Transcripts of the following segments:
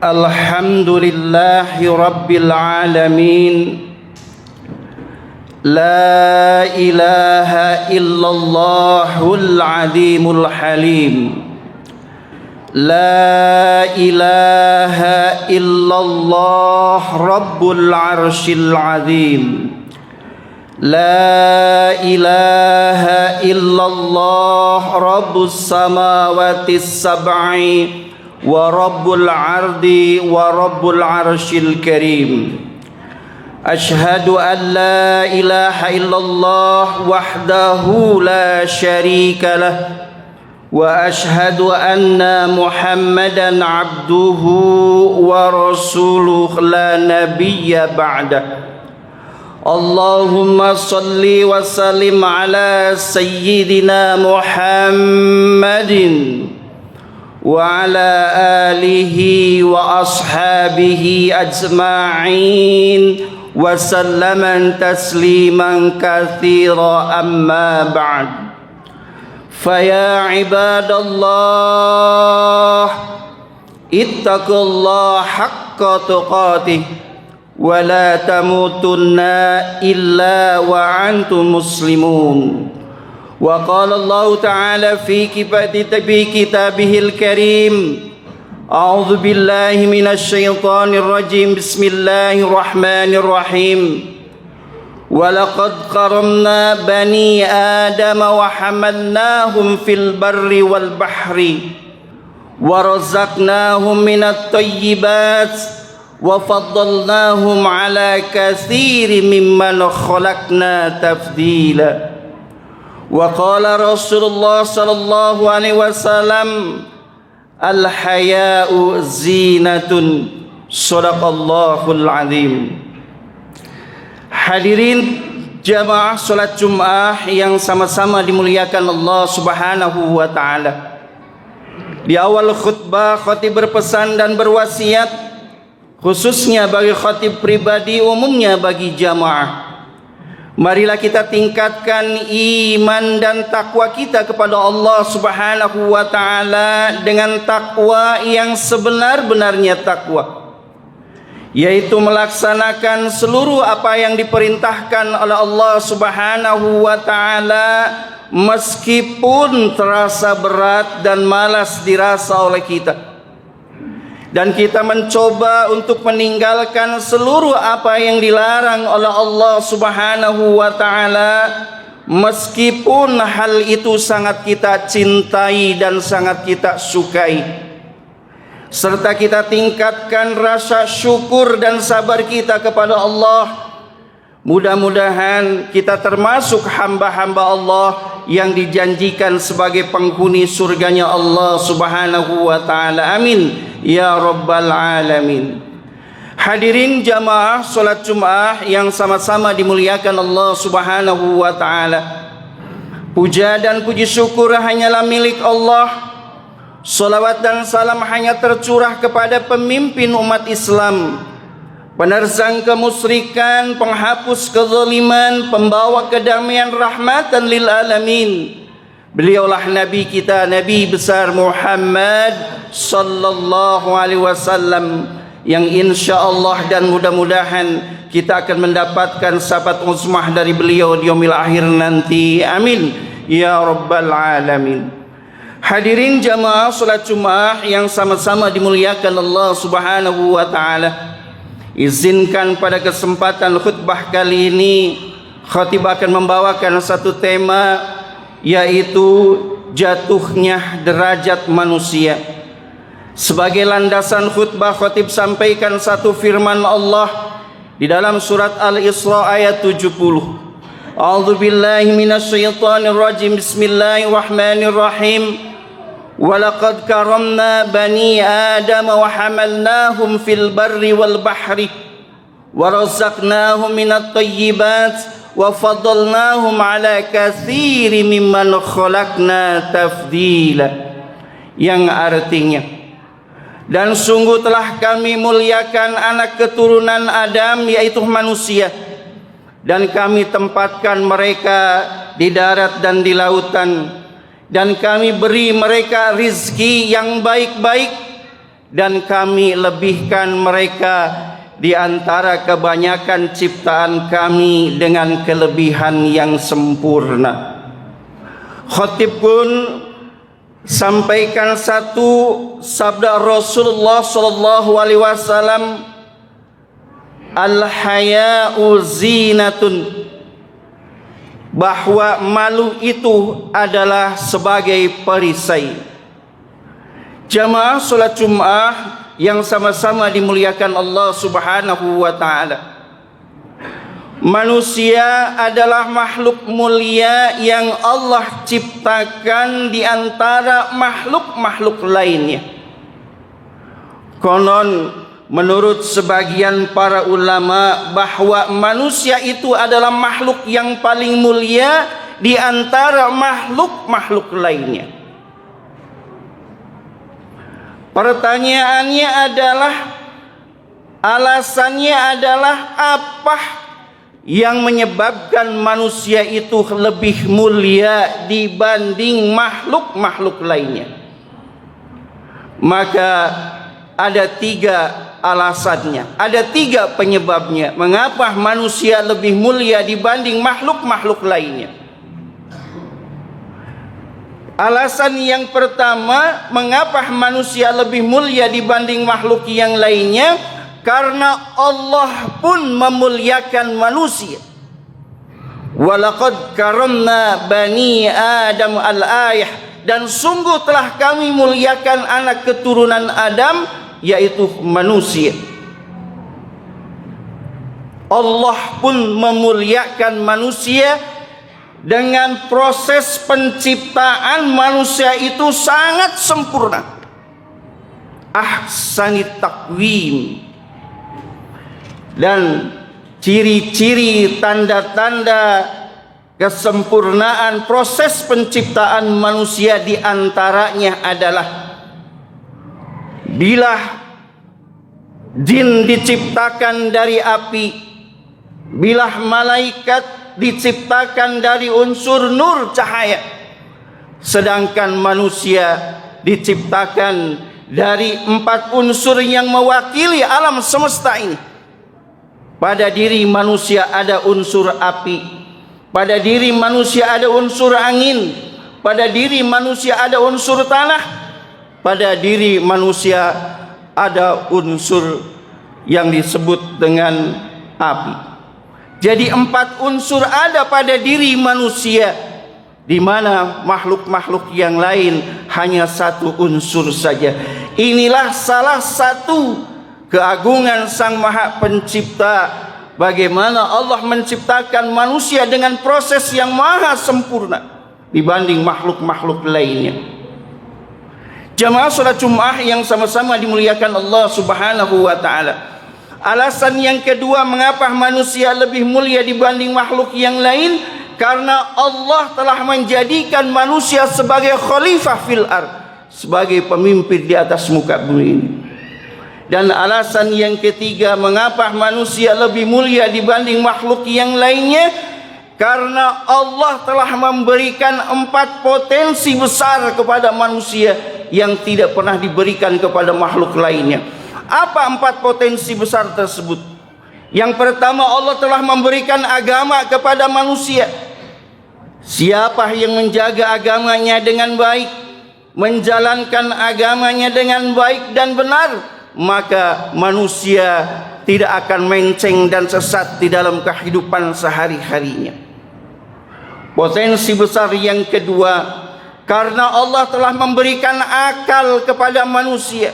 Alhamdulillahi Rabbil Alamin. La ilaha illallahul azimul halim. La ilaha illallah Rabbul arshil azim. La ilaha illallah Rabbus samawati sab'i wa Rabbul ardi wa Rabbul arshil karim. Ashhadu an la ilaha illallah wahdahu la syarika lah wa ashhadu anna Muhammadan abduhu wa rasuluh la nabiyya ba'dah. Allahumma salli wa sallim ala sayyidina Muhammadin wa ala alihi wa ashabihi ajma'in wa sallaman tasliman katsira amma ba'd. Faya ibadallah ittaqullaha haqqa tuqatih wa la tamutunna illa wa antum muslimun. Wa qala Allah ta'ala fi kitabihil karim, a'udzu billahi minasy syaithanir rajim, bismillahir rahmanir rahim. Wa laqad karamna bani Adam wa hamalnahum fil barri wal bahri wa razaqnahum minat thayyibat wa faddalnahum ala katsirin mimman khalaqna tafdila. Wa qala Rasulullah sallallahu alaihi wasallam, al haya'u zinatun. Shadaqallahul azim. Hadirin jamaah salat Jumat yang sama-sama dimuliakan Allah Subhanahu wa taala. Di awal khutbah khatib berpesan dan berwasiat, khususnya bagi khatib pribadi, umumnya bagi jamaah. Marilah kita tingkatkan iman dan takwa kita kepada Allah Subhanahu wa taala dengan takwa yang sebenar-benarnya takwa, yaitu melaksanakan seluruh apa yang diperintahkan oleh Allah Subhanahu wa taala meskipun terasa berat dan malas dirasa oleh kita. Dan kita mencoba untuk meninggalkan seluruh apa yang dilarang oleh Allah Subhanahu wa taala meskipun hal itu sangat kita cintai dan sangat kita sukai. Serta kita tingkatkan rasa syukur dan sabar kita kepada Allah. Mudah-mudahan kita termasuk hamba-hamba Allah yang dijanjikan sebagai penghuni surganya Allah Subhanahu wa taala. Amin ya rabbal alamin. Hadirin jamaah salat Jumat yang sama-sama dimuliakan Allah Subhanahu wa taala. Puja dan puji syukur hanyalah milik Allah. Salawat dan salam hanya tercurah kepada pemimpin umat Islam, penerzang kemusyrikan, penghapus kezaliman, pembawa kedamaian, rahmatan lil alamin. Beliaulah Nabi kita, Nabi besar Muhammad sallallahu alaihi wasallam, yang insyaallah dan mudah-mudahan kita akan mendapatkan syafaat uzmah dari beliau di yaumil akhir nanti. Amin ya rabbal alamin. Hadirin jamaah salat Jumat yang sama-sama dimuliakan Allah Subhanahu wa taala. Izinkan pada kesempatan khutbah kali ini khatib akan membawakan satu tema, yaitu jatuhnya derajat manusia. Sebagai landasan khutbah, khatib sampaikan satu firman Allah di dalam surat Al-Isra ayat 70. A'udzu billahi minasy syaithanir rajim. Bismillahirrahmanirrahim. Wa laqad karamna bani Adam wa hamalnahum fil barri wal bahri wa razaqnahum minat thayyibat wa faddalnahum ala katsirin mimman khalaqna tafdila. Yang artinya, dan sungguh telah kami muliakan anak keturunan Adam, yaitu manusia, dan kami tempatkan mereka di darat dan di lautan, dan kami beri mereka rizki yang baik-baik, dan kami lebihkan mereka di antara kebanyakan ciptaan kami dengan kelebihan yang sempurna. Khatib pun sampaikan satu sabda Rasulullah sallallahu alaihi wasallam, al-haya'u zinatun, bahwa malu itu adalah sebagai perisai. Jamaah salat Jumat yang sama-sama dimuliakan Allah Subhanahu wa taala. Manusia adalah makhluk mulia yang Allah ciptakan di antara makhluk-makhluk lainnya. Konon menurut sebagian para ulama bahwa manusia itu adalah makhluk yang paling mulia di antara makhluk-makhluk lainnya. Pertanyaannya adalah, alasannya adalah apa yang menyebabkan manusia itu lebih mulia dibanding makhluk-makhluk lainnya? Maka ada 3 alasannya, ada 3 penyebabnya mengapa manusia lebih mulia dibanding makhluk-makhluk lainnya. Alasan yang pertama, mengapa manusia lebih mulia dibanding makhluk yang lainnya? Karena Allah pun memuliakan manusia. Walaqad karamna bani Adam al-ayah, dan sungguh telah kami muliakan anak keturunan Adam, yaitu manusia. Allah pun memuliakan manusia dengan proses penciptaan manusia itu sangat sempurna. Ahsanit taqwim. Dan ciri-ciri tanda-tanda kesempurnaan proses penciptaan manusia diantaranya adalah bila jin diciptakan dari api, bila malaikat diciptakan dari unsur nur cahaya, sedangkan manusia diciptakan dari 4 unsur yang mewakili alam semesta ini. Pada diri manusia ada unsur api, pada diri manusia ada unsur angin, pada diri manusia ada unsur tanah, pada diri manusia ada unsur yang disebut dengan api. Jadi 4 unsur ada pada diri manusia, di mana makhluk-makhluk yang lain hanya 1 unsur saja. Inilah salah satu keagungan Sang Maha Pencipta, bagaimana Allah menciptakan manusia dengan proses yang maha sempurna dibanding makhluk-makhluk lainnya. Jamaah salat Jumat yang sama-sama dimuliakan Allah Subhanahu wa taala. Alasan yang kedua mengapa manusia lebih mulia dibanding makhluk yang lain, karena Allah telah menjadikan manusia sebagai khalifah fil ardh, sebagai pemimpin di atas muka bumi ini. Dan alasan yang ketiga mengapa manusia lebih mulia dibanding makhluk yang lainnya, karena Allah telah memberikan 4 potensi besar kepada manusia yang tidak pernah diberikan kepada makhluk lainnya. Apa 4 potensi besar tersebut? Yang pertama, Allah telah memberikan agama kepada manusia. Siapa yang menjaga agamanya dengan baik, menjalankan agamanya dengan baik dan benar, maka manusia tidak akan menceng dan sesat di dalam kehidupan sehari-harinya. Potensi besar yang kedua, karena Allah telah memberikan akal kepada manusia.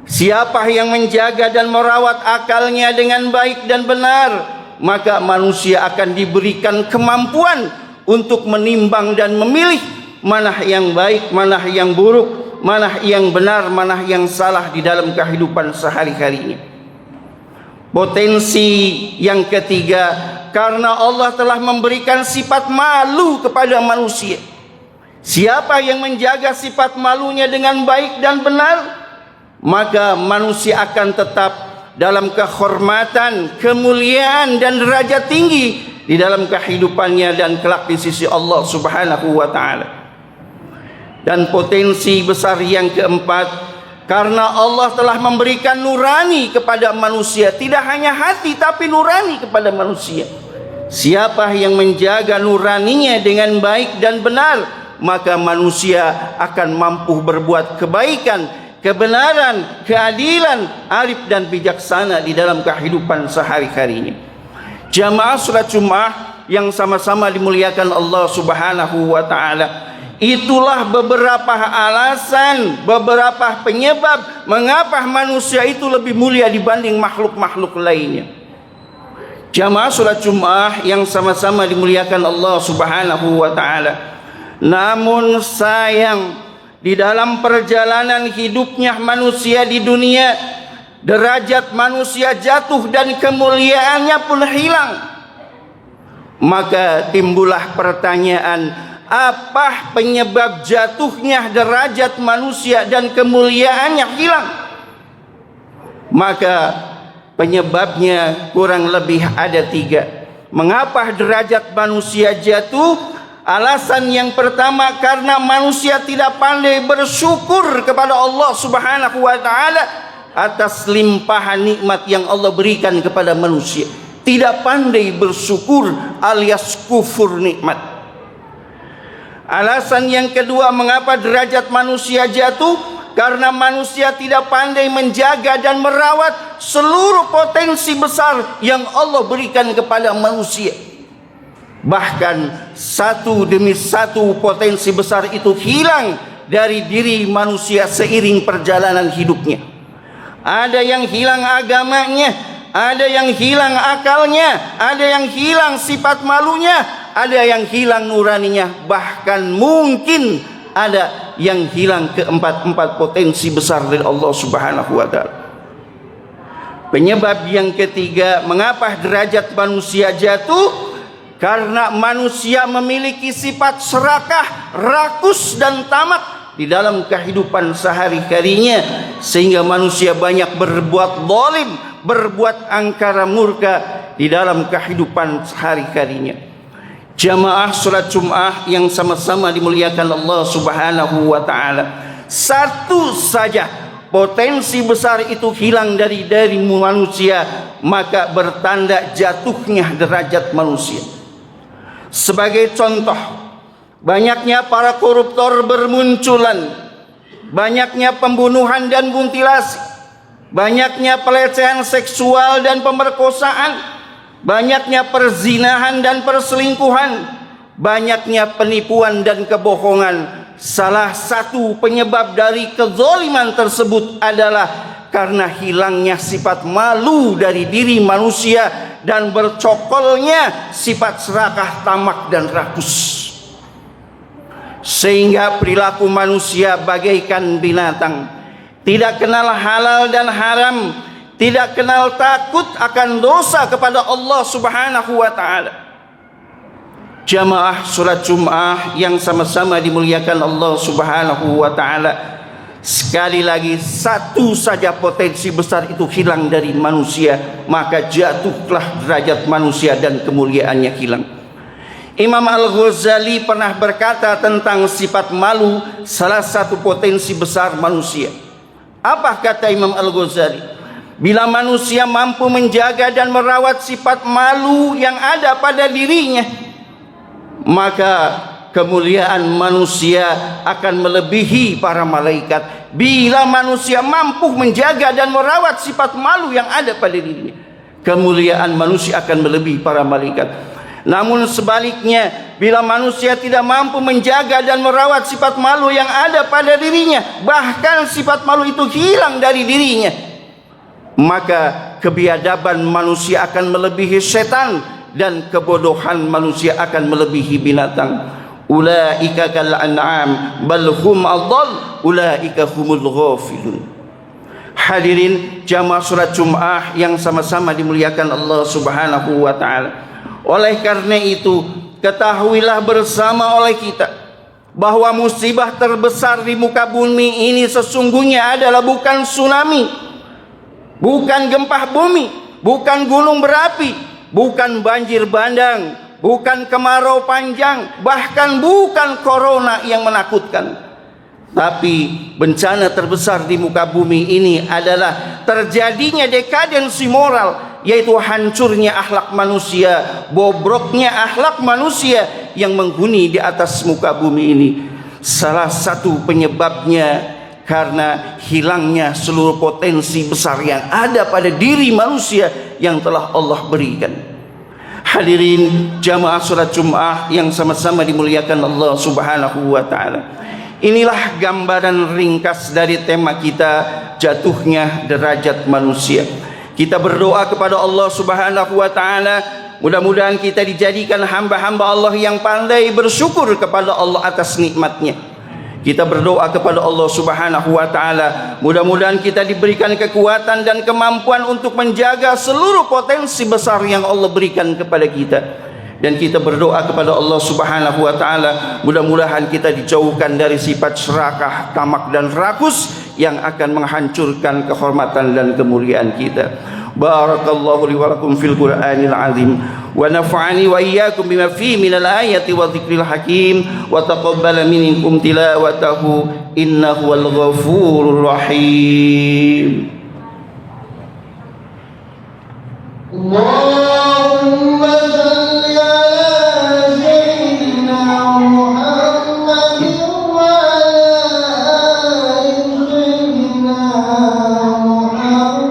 Siapa yang menjaga dan merawat akalnya dengan baik dan benar, maka manusia akan diberikan kemampuan untuk menimbang dan memilih mana yang baik, mana yang buruk, mana yang benar, mana yang salah di dalam kehidupan sehari-harinya. Potensi yang ketiga, karena Allah telah memberikan sifat malu kepada manusia. Siapa yang menjaga sifat malunya dengan baik dan benar, maka manusia akan tetap dalam kehormatan, kemuliaan dan derajat tinggi di dalam kehidupannya dan kelak di sisi Allah Subhanahu wa taala. Dan potensi besar yang keempat, Karena Allah telah memberikan nurani kepada manusia, tidak hanya hati tapi nurani kepada manusia. Siapa yang menjaga nuraninya dengan baik dan benar, maka manusia akan mampu berbuat kebaikan, kebenaran, keadilan, arif dan bijaksana di dalam kehidupan sehari-harinya. Jamaah salat Jumat yang sama-sama dimuliakan Allah Subhanahu wa taala, itulah beberapa alasan, beberapa penyebab mengapa manusia itu lebih mulia dibanding makhluk-makhluk lainnya. Jamaah salat Jumat yang sama-sama dimuliakan Allah Subhanahu wa taala, namun sayang, di dalam perjalanan hidupnya manusia di dunia, derajat manusia jatuh dan kemuliaannya pun hilang. Maka timbullah pertanyaan, apa penyebab jatuhnya derajat manusia dan kemuliaannya hilang? Maka penyebabnya kurang lebih ada 3. Mengapa derajat manusia jatuh? Alasan yang pertama, karena manusia tidak pandai bersyukur kepada Allah Subhanahu wa taala atas limpahan nikmat yang Allah berikan kepada manusia. Tidak pandai bersyukur alias kufur nikmat. Alasan yang kedua, mengapa derajat manusia jatuh? Karena manusia tidak pandai menjaga dan merawat seluruh potensi besar yang Allah berikan kepada manusia. Bahkan satu demi satu potensi besar itu hilang dari diri manusia seiring perjalanan hidupnya. Ada yang hilang agamanya, ada yang hilang akalnya, ada yang hilang sifat malunya, ada yang hilang nuraninya, bahkan mungkin ada yang hilang keempat-empat potensi besar dari Allah Subhanahu wa taala. Penyebab yang ketiga, mengapa derajat manusia jatuh? Karena manusia memiliki sifat serakah, rakus dan tamak di dalam kehidupan sehari-harinya, sehingga manusia banyak berbuat zalim, berbuat angkara murka di dalam kehidupan sehari-harinya. Jamaah salat Jumat yang sama-sama dimuliakan Allah Subhanahu wa taala, satu saja potensi besar itu hilang dari manusia, maka bertanda jatuhnya derajat manusia. Sebagai contoh, banyaknya para koruptor bermunculan, banyaknya pembunuhan dan mutilasi, banyaknya pelecehan seksual dan pemerkosaan, banyaknya perzinahan dan perselingkuhan, banyaknya penipuan dan kebohongan. Salah satu penyebab dari kezaliman tersebut adalah karena hilangnya sifat malu dari diri manusia dan bercokolnya sifat serakah, tamak dan rakus, sehingga perilaku manusia bagaikan binatang, tidak kenal halal dan haram, tidak kenal takut akan dosa kepada Allah Subhanahu wa taala. Jamaah salat Jumat yang sama-sama dimuliakan Allah Subhanahu wa taala, sekali lagi, satu saja potensi besar itu hilang dari manusia, maka jatuhlah derajat manusia dan kemuliaannya hilang. Imam Al-Ghazali pernah berkata tentang sifat malu, salah satu potensi besar manusia. Apa kata Imam Al-Ghazali? Bila manusia mampu menjaga dan merawat sifat malu yang ada pada dirinya, maka kemuliaan manusia akan melebihi para malaikat. Bila manusia mampu menjaga dan merawat sifat malu yang ada pada dirinya, kemuliaan manusia akan melebihi para malaikat. Namun sebaliknya, bila manusia tidak mampu menjaga dan merawat sifat malu yang ada pada dirinya, bahkan sifat malu itu hilang dari dirinya, maka kebiadaban manusia akan melebihi setan dan kebodohan manusia akan melebihi binatang. Ulaika kal an'am bal hum adall ulaika humul ghafilun. Hadirin jamaah salat Jumat yang sama-sama dimuliakan Allah Subhanahu wa taala. Oleh karena itu, ketahuilah bersama oleh kita bahwa musibah terbesar di muka bumi ini sesungguhnya adalah bukan tsunami, bukan gempa bumi, bukan gunung berapi, bukan banjir bandang, bukan kemarau panjang, bahkan bukan corona yang menakutkan. Tapi bencana terbesar di muka bumi ini adalah terjadinya dekadensi moral, yaitu hancurnya akhlak manusia, bobroknya akhlak manusia yang menghuni di atas muka bumi ini. Salah satu penyebabnya karena hilangnya seluruh potensi besar yang ada pada diri manusia yang telah Allah berikan. Hadirin jamaah salat Jumat yang sama-sama dimuliakan Allah Subhanahu wa taala. Inilah gambaran ringkas dari tema kita, jatuhnya derajat manusia. Kita berdoa kepada Allah Subhanahu wa taala, mudah-mudahan kita dijadikan hamba-hamba Allah yang pandai bersyukur kepada Allah atas nikmatnya. Kita berdoa kepada Allah Subhanahu wa taala, mudah-mudahan kita diberikan kekuatan dan kemampuan untuk menjaga seluruh potensi besar yang Allah berikan kepada kita. Dan kita berdoa kepada Allah Subhanahu wa taala, mudah-mudahan kita dijauhkan dari sifat serakah, tamak dan rakus yang akan menghancurkan kehormatan dan kemuliaan kita. Barakallahu li wa lakum fil Qur'anil azim wa nafa'ani wa iyyakum bima fihi minal ayati wa dzikril hakim wa taqabbala minkum tilawatahu innahu wal ghafurur rahim. Allahumma salli ala sayyidina Muhammadin wa ala ali sayyidina Muhammad.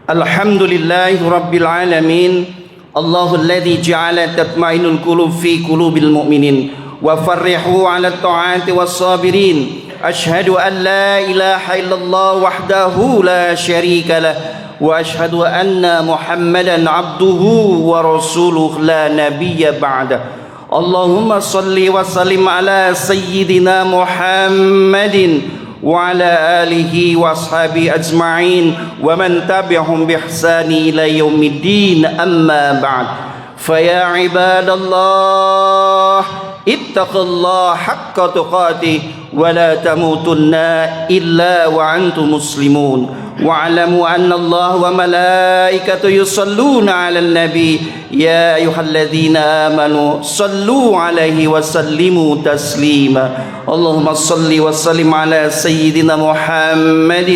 Alhamdulillahi rabbil alamin. Allahul ladzi ja'ala tatma'innul qulub fi qulubil mu'minin wa farrihu 'ala at-ta'ati was-sabirin. أشهد أن لا إله إلا الله وحده لا شريك له وأشهد أن محمدا عبده ورسوله لا نبي بعده. اللهم صل وسلم على سيدنا محمد وعلى آله وأصحابه أجمعين ومن تبعهم بإحسان إلى يوم الدين. أما بعد، فيا عباد الله اتقوا الله حق تقاته ولا تموتن إلا وأنتم مسلمون واعلموا أن الله وملائكته يصلون على النبي يا أيها الذين آمنوا صلوا عليه وسلموا تسليما. اللهم صل وسلم على سيدنا محمد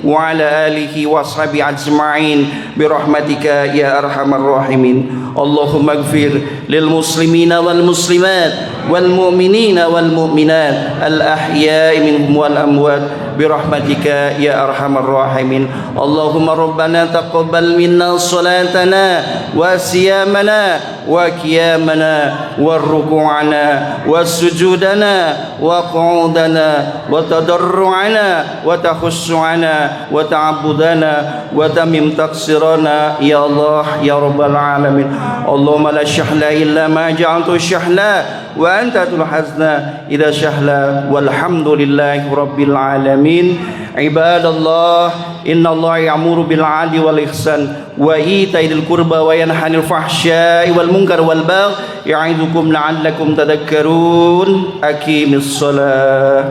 وعلى آله وصحبه أجمعين برحمتك يا أرحم الراحمين. اللهم اغفر للمسلمين والمسلمات والمؤمنين والمؤمنات الأحياء منهم والأموات برحمتك يا أرحم الراحمين. اللهم ربنا تقبل منا صلاتنا وصيامنا وقيامنا وركوعنا وسجودنا وقعودنا وتضرعنا وتخشعنا وتعبدنا وتمم تقصيرنا يا الله يا رب العالمين. اللهم لا شحن إلا ما جعلته شحنا وأنت الحزن إذا شهلا والحمد لله رب العالمين. عباد الله إن الله يأمر بالعدل والإحسان وإيتاء ذي القربى وينهى عن الفحشاء والمنكر والبغي يعظكم لعلكم تذكرون. أقيموا الصلاة.